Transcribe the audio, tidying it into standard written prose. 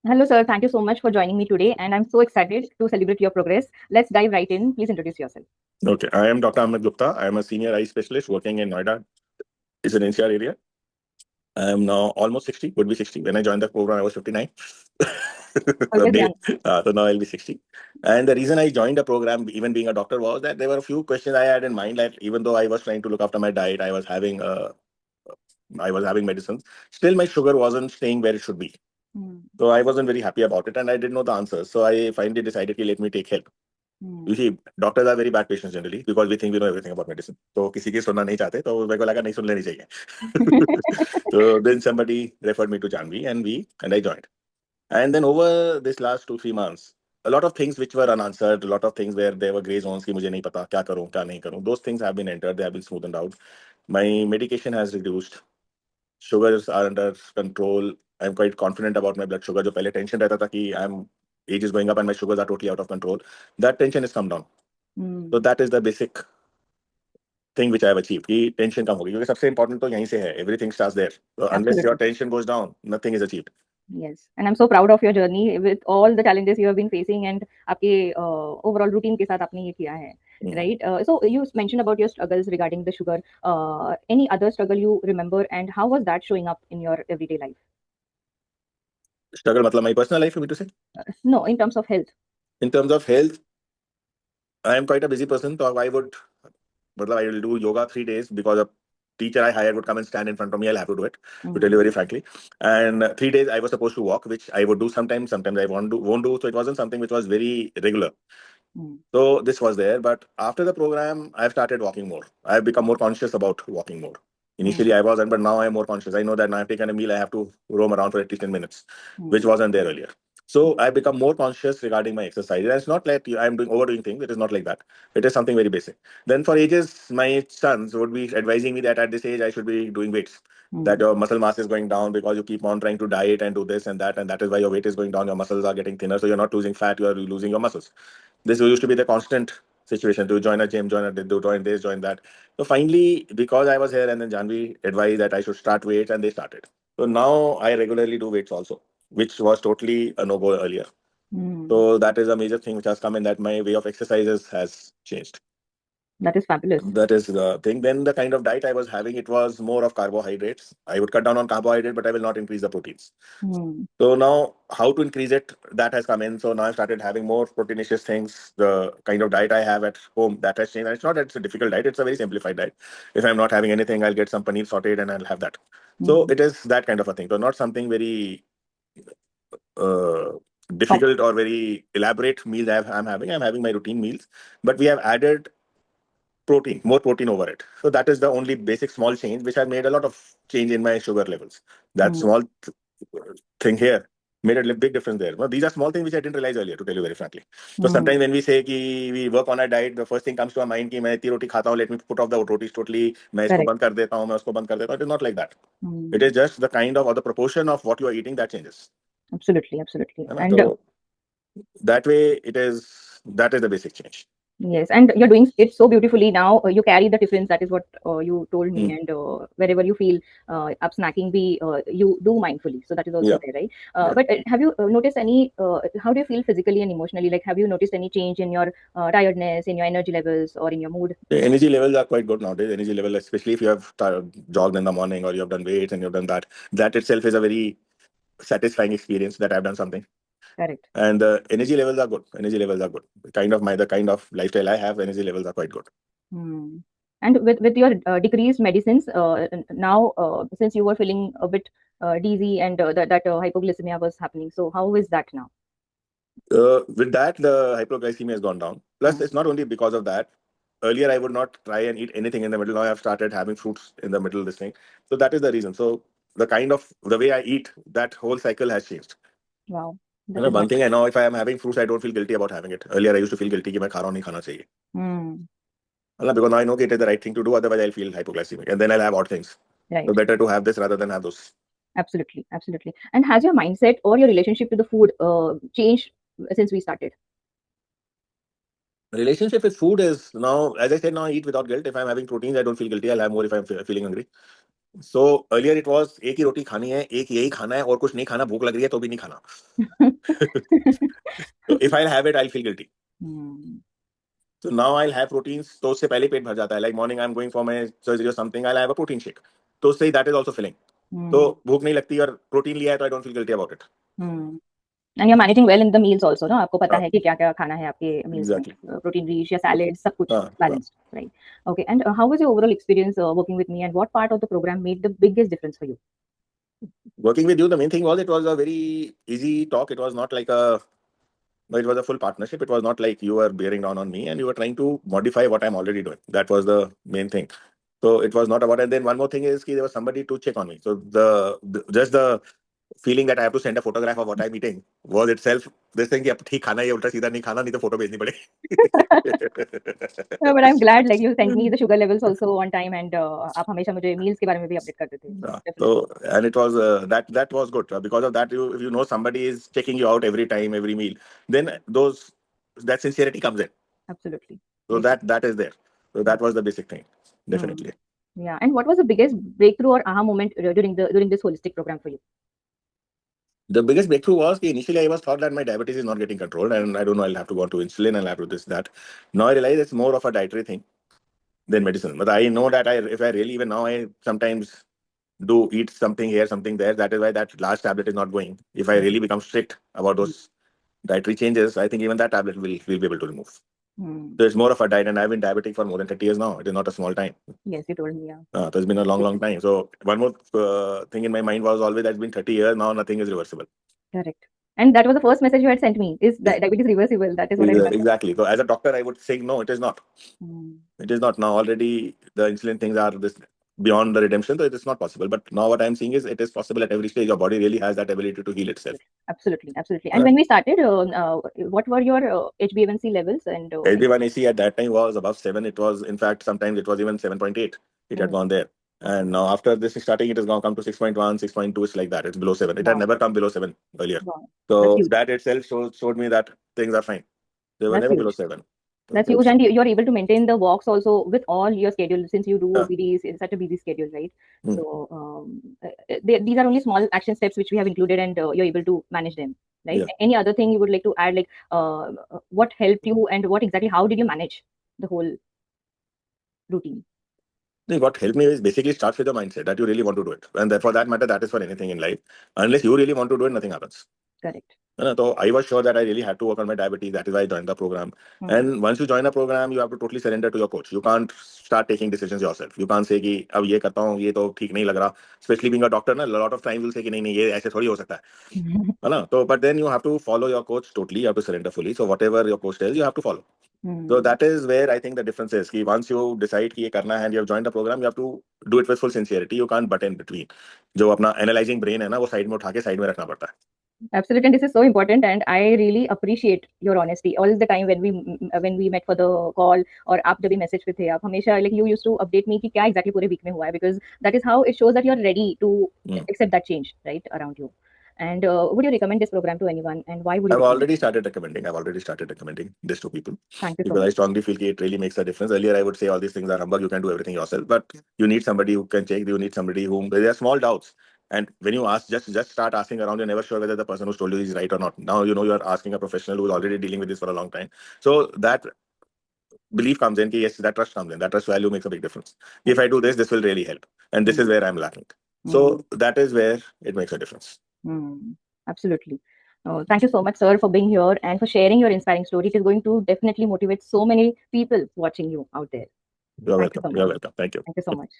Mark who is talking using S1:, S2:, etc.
S1: Hello, sir. Thank you so much for joining me today, and I'm so excited to celebrate your progress. Let's dive right in. Please introduce yourself.
S2: Okay, I am Dr. Ahmed Gupta. I am a senior eye specialist working in Noida. It's an NCR area. I am now almost 60, would be 60. When I joined the program, I was 59. The
S1: Always
S2: day,
S1: young.
S2: so now I'll be 60. And the reason I joined the program, even being a doctor, was that there were a few questions I had in mind. Like even though I was trying to look after my diet, I was having medicines. Still, my sugar wasn't staying where it should be.
S1: Hmm.
S2: So I wasn't very happy about it, and I didn't know the answers. So I finally decided to let me take help.
S1: Hmm.
S2: You see, doctors are very bad patients generally because we think we know everything about medicine. तो किसी की सुनना नहीं चाहते तो मेरे को लगा नहीं सुन लेनी चाहिए. So then somebody referred me to Janvi and I joined. And then over this last 2-3 months, a lot of things which were unanswered, a lot of things where there were gray zones कि मुझे नहीं पता क्या करूं क्या नहीं करूं. Those things have been entered, they have been smoothened out. My medication has reduced. Sugars are under control. I'm quite confident about my blood sugar. जो पहले tension रहता था कि age is going up and my sugars are totally out of control. That tension has come down.
S1: Hmm.
S2: So that is the basic thing which I have achieved. कि tension कम होगी क्योंकि सबसे important तो यहीं से है. Everything starts there. So unless your
S1: Absolutely.
S2: tension goes down, nothing is achieved.
S1: Yes. And I'm so proud of your journey with all the challenges you have been facing and आपके overall routine के साथ आपने ये किया है. Right? So you mentioned about your struggles regarding the sugar. Any other struggle you remember, and how was that showing up in your everyday life?
S2: Struggle मतलब my personal life for me to say.
S1: No, in terms of health.
S2: In terms of health, I am quite a busy person. So I will do yoga 3 days because a teacher I hired would come and stand in front of me. I'll have to do it, to tell you very frankly. And 3 days I was supposed to walk, which I would do sometimes. Sometimes I won't do. So it wasn't something which was very regular.
S1: Hmm.
S2: So this was there. But after the program, I've started walking more. I've become more conscious about walking more. Initially, I wasn't, but now I'm more conscious. I know that now I've taken a meal, I have to roam around for at least 10 minutes, which
S1: Hmm.
S2: wasn't there earlier. So I've become more conscious regarding my exercise. And it's not like I'm doing overdoing things. It is not like that. It is something very basic. Then for ages, my sons would be advising me that at this age I should be doing weights. That
S1: Hmm.
S2: your muscle mass is going down because you keep on trying to diet and do this and that is why your weight is going down. Your muscles are getting thinner, so you're not losing fat, you are losing your muscles. This used to be the constant situation to join a gym, join this, join that. So finally, because I was here and then Janvi advised that I should start weights and they started. So now I regularly do weights also, which was totally a no-go earlier.
S1: Hmm.
S2: So that is a major thing which has come in that my way of exercises has changed.
S1: That is fabulous.
S2: That is the thing. Then the kind of diet I was having, it was more of carbohydrates. I would cut down on carbohydrate, but I will not increase the proteins.
S1: Hmm.
S2: So now how to increase it, that has come in. So now I've started having more proteinaceous things. The kind of diet I have at home, that has changed. And it's not that it's a difficult diet, it's a very simplified diet. If I'm not having anything, I'll get some paneer sauteed and I'll have that. So
S1: Hmm.
S2: it is that kind of a thing. So not something very uh,
S1: Com-
S2: difficult or very elaborate meals I'm having. I'm having my routine meals, but we have added protein, more protein over it. So that is the only basic small change which has made a lot of change in my sugar levels. That
S1: Hmm.
S2: small thing here made a big difference there. Well, these are small things which I didn't realize earlier, to tell you very frankly. So
S1: Hmm.
S2: sometimes when we say कि we work on a diet, the first thing comes to our mind कि मैं इतनी रोटी खाता हूँ, let me put off the rotis totally, मैं इसको
S1: Correct.
S2: बंद कर देता हूँ, मैं उसको बंद कर देता हूँ. It is not like that. It
S1: Hmm.
S2: is just the kind of or the proportion of what you are eating that changes.
S1: Absolutely, absolutely.
S2: है ना?
S1: And
S2: So that way that is the basic change.
S1: yes, and you're doing it so beautifully now. You carry the difference. That is what you told me.
S2: Hmm.
S1: And wherever you feel up snacking, be you do mindfully. So that is also
S2: Yeah.
S1: there, right?
S2: Yeah.
S1: But have you noticed any? How do you feel physically and emotionally? Like, have you noticed any change in your tiredness, in your energy levels, or in your mood?
S2: The energy levels are quite good nowadays. Energy level, especially if you have jogged in the morning or you have done weights and you've done that, that itself is a very satisfying experience that I've done something.
S1: Correct.
S2: And the energy levels are good. Energy levels are good. The kind of lifestyle I have, energy levels are quite good.
S1: Hmm. And with your decreased medicines, now since you were feeling a bit dizzy and that hypoglycemia was happening, so how is that now?
S2: With that, the hypoglycemia has gone down. Plus,
S1: Hmm.
S2: it's not only because of that. Earlier, I would not try and eat anything in the middle. Now I've started having fruits in the middle of this thing. So that is the reason. So the way I eat, that whole cycle has changed.
S1: Wow,
S2: You
S1: that
S2: know,
S1: is
S2: one thing I
S1: wonderful.
S2: know, if I am having fruits, I don't feel guilty about having it. Earlier, I used to feel guilty कि मैं खा रहा हूँ नहीं खाना चाहिए.
S1: Hmm.
S2: Because now I know it is the right thing to do. Otherwise, I'll feel hypoglycemic, and then I'll have odd things. So
S1: Right.
S2: better to have this rather than have those.
S1: Absolutely. Absolutely. And has your mindset or your relationship to the food changed since we started?
S2: Relationship with food is now, as I said, now I eat without guilt. If I'm having proteins, I don't feel guilty. I'll have more if I'm feeling hungry. So earlier it was एक ही रोटी खानी है, एक यही खाना है और कुछ नहीं खाना, भूख लग रही है तो भी नहीं खाना. So if I'll have it, I'll feel guilty. So now I'll have proteins. तो उससे पहले पेट भर जाता है. Like morning I'm going for my surgery or something, I'll have a protein shake. तो उससे that is also filling. तो भूख नहीं लगती और प्रोटीन लिया है तो I don't feel guilty about it.
S1: And you're managing well in the meals also, no? आपको पता है कि क्या-क्या खाना है आपके meals में.
S2: Exactly.
S1: Protein rich या salads, सब कुछ
S2: हाँ.
S1: balanced, right? Okay. And how was your overall experience working with me, and what part of the program made the biggest difference for you?
S2: Working with you, the main thing was it was a very easy talk. It was not like it was a full partnership. It was not like you were bearing down on me and you were trying to modify what I'm already doing. That was the main thing. So it was not about. And then one more thing is there was somebody to check on me. So just the feeling that I have to send a photograph of what I'm eating was itself this thing कि अब ठीक खाना है, उल्टा सीधा नहीं खाना, नहीं तो फोटो भेजनी पड़ेगी.
S1: No, but I'm glad like you sent me the sugar levels also on time, and आप हमेशा मुझे meals के बारे में भी update करते थे.
S2: So and it was that was good because of that if you know somebody is checking you out every time, every meal, then that sincerity comes in.
S1: Absolutely.
S2: So that is there. So that was the basic thing, definitely.
S1: Yeah. And what was the biggest breakthrough or aha moment during this holistic program for you?
S2: The biggest breakthrough was initially I was thought that my diabetes is not getting controlled and I don't know, I'll have to go on to insulin, I'll have to this, that. Now I realize it's more of a dietary thing than medicine. But I know that if I really, even now I sometimes do eat something here, something there. That is why that last tablet is not going. If I really become strict about those dietary changes, I think even that tablet will be able to remove. So it's more of a diet, and I've been diabetic for more than 30 years now. It is not a small time.
S1: Yes, you told me, yeah.
S2: So it's been a long, long time. So one more thing in my mind was always that it's been 30 years now, nothing is reversible.
S1: Correct. And that was the first message you had sent me, is diabetes reversible? That is what I remember.
S2: Exactly. So as a doctor, I would say, no, it is not. It is not. Now already the insulin things are this beyond the redemption, so it is not possible. But now what I'm seeing is it is possible at every stage. Your body really has that ability to heal itself.
S1: Absolutely. And when we started, what were your HbA1c levels? And
S2: HbA1c at that time was above 7. It was, in fact, sometimes it was even 7.8. It had gone there. And now after this starting, it has now come to 6.1, 6.2. It's like that. It's below 7. It had never come below 7 earlier. So that itself showed me that things are fine. They were never below 7.
S1: That's huge, and you're able to maintain the walks also with all your schedule, since you do OPDs in such a busy schedule, right? So these are only small action steps which we have included, and you're able to manage them, right? Any other thing you would like to add, like what helped you and how did you manage the whole routine?
S2: What helped me is basically starts with the mindset that you really want to do it. And for that matter, that is for anything in life. Unless you really want to do it, nothing happens.
S1: Correct.
S2: So I was sure that I really had to work on my diabetes. That is why I joined the program. And once you join a program, you have to totally surrender to your coach. You can't start taking decisions yourself. You can't say कि अब ये करता हूँ, ये तो ठीक नहीं लग रहा. Especially being a doctor, ना, a lot of times you'll say कि नहीं ये ऐसे थोड़ी हो सकता है. है ना? So but then you have to follow your coach totally. You have to surrender fully. So whatever your coach tells, you have to follow. So that is where I think the difference is. कि once you decide कि ये करना है and you have joined the program, you have to do it with full sincerity. You can't butt in between. जो अपना analyzing brain है ना, वो side में उठा के side में रखना पड़ता है.
S1: Absolutely, and this is so important, and I really appreciate your honesty. All the time when we met for the call or आप जब भी message पे थे, आप हमेशा like you used to update me कि क्या exactly पूरे week में हुआ है, because that is how it shows that you're ready to accept that change right around you. And would you recommend this program to anyone, and why would you?
S2: I've already started recommending this to people.
S1: Thank you so
S2: because
S1: much.
S2: I strongly feel it really makes a difference. Earlier, I would say all these things are humbug. You can do everything yourself, but you need somebody who can check. You need somebody whom there are small doubts. And when you ask, just start asking around. You're never sure whether the person who's told you is right or not. Now you know you're asking a professional who's already dealing with this for a long time. So that belief comes in. Yes, that trust comes in. That trust value makes a big difference. If I do this, this will really help. And this is where I'm lacking. So that is where it makes a difference.
S1: Absolutely. Thank you so much, sir, for being here and for sharing your inspiring story. It is going to definitely motivate so many people watching you out there.
S2: You're welcome. You're welcome. Thank you.
S1: Thank you so much.